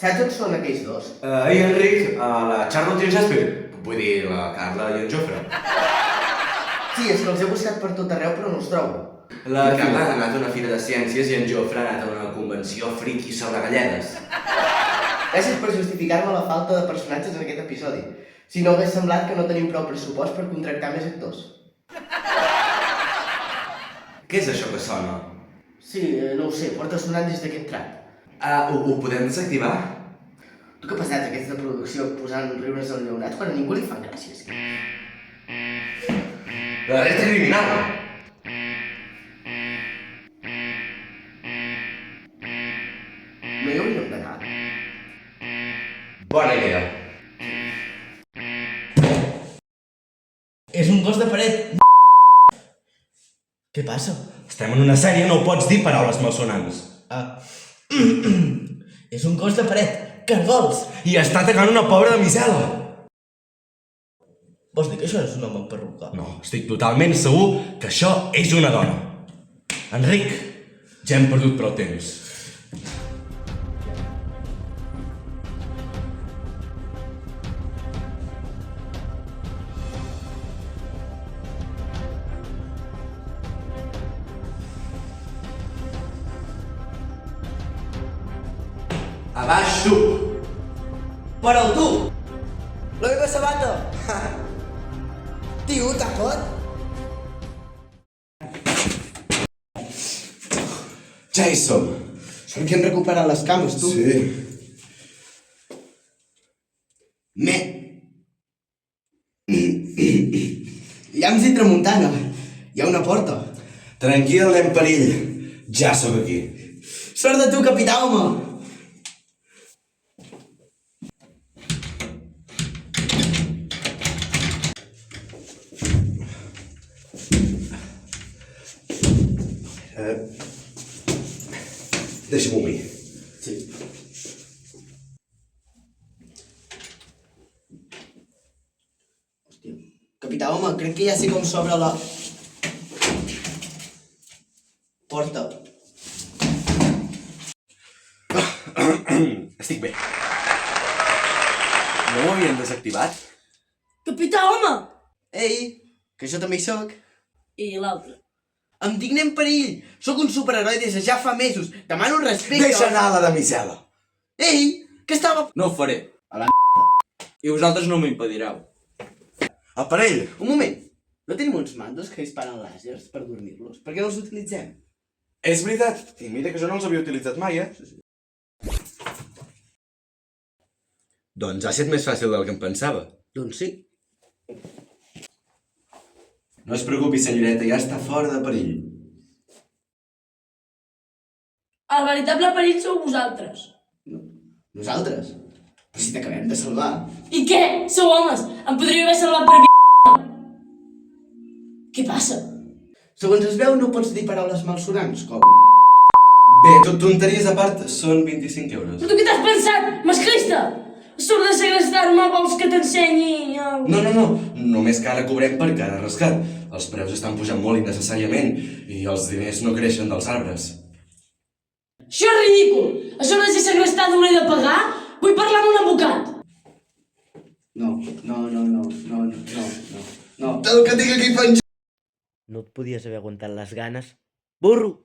Saps on són aquells dos? I Enric, la Charlotte i en Jasper. Vull dir, la Carla i en Jofre. Sí, és que els he buscat per tot arreu però no els trobo. La Carla ha anat a una fira de ciències i en Jofre ha anat a una convenció friki sobre galledes. Gràcies per justificar-me la falta de personatges en aquest episodi. Si no hagués semblat que no tenim prou pressupost per contractar més actors. Què és això que sona? Sí, no ho sé, porta sonant des d'aquest trap. Ho podem desactivar? Tu què passats aquests de producció posant riures al lleonat quan a ningú li fan gràcies? L'alerta criminal! No hi hauríem d'anar. Bona idea. És un gos de paret. Què passa? Estem en una sèrie, no pots dir paraules malsonants. És un gos de paret. Cargols! I està atacant una pobra damisela. Vols dir que això és un home amb perruca? No, estic totalment segur que això és una dona. Enric, ja hem perdut prou temps. Abaix tu! Però tu! La meva sabata! Tio, t'ha fot? Ja hi som. Sort que hem recuperat les cames, tu. Sí. Llamps i tramuntana. Hi ha una porta. Tranquil, nen perill. Ja sóc aquí. Sort de tu, capità, home! Deixa'm-ho a mi. Sí. Hòstia. Capità, home, crec que ja sé com s'obre la... porta. Estic bé. No ho havien desactivat? Capità, home! Ei, que jo també hi soc. I l'altre? Em dic nen perill. Sóc un superheroi des de ja fa mesos. Demano respecte. Deixa anar la damisela. Ei, que estava... No ho faré. A la I vosaltres no m'ho impedireu. Aparell. Un moment. No tenim uns mandos que disparen làsers per dormir-los? Per què no els utilitzem? És veritat. I mira que jo no els havia utilitzat mai, Doncs ha estat més fàcil del que em pensava. Doncs sí. No es preocupi, senyoreta, ja està fora de perill. El veritable perill sou vosaltres. Nosaltres? Però si t'acabem de salvar. I què? Sou homes! Em podríeu haver salvat per p***. Què passa? Segons es veu, no pots dir paraules malsonants, com... Bé, tonteries a part, són 25 euros. Però tu què t'has pensat, masclista? Surt de segrestar-me, vols que t'ensenyi... No. Només que ara cobrem per cada rescat. Els preus estan pujant molt innecessàriament i els diners no creixen dels arbres. Això és ridícul! A sobre de ser segrestat hauré de pagar? Vull parlar amb un advocat! No. El que tinc aquí penjat! No et podies haver aguantat les ganes? Burro!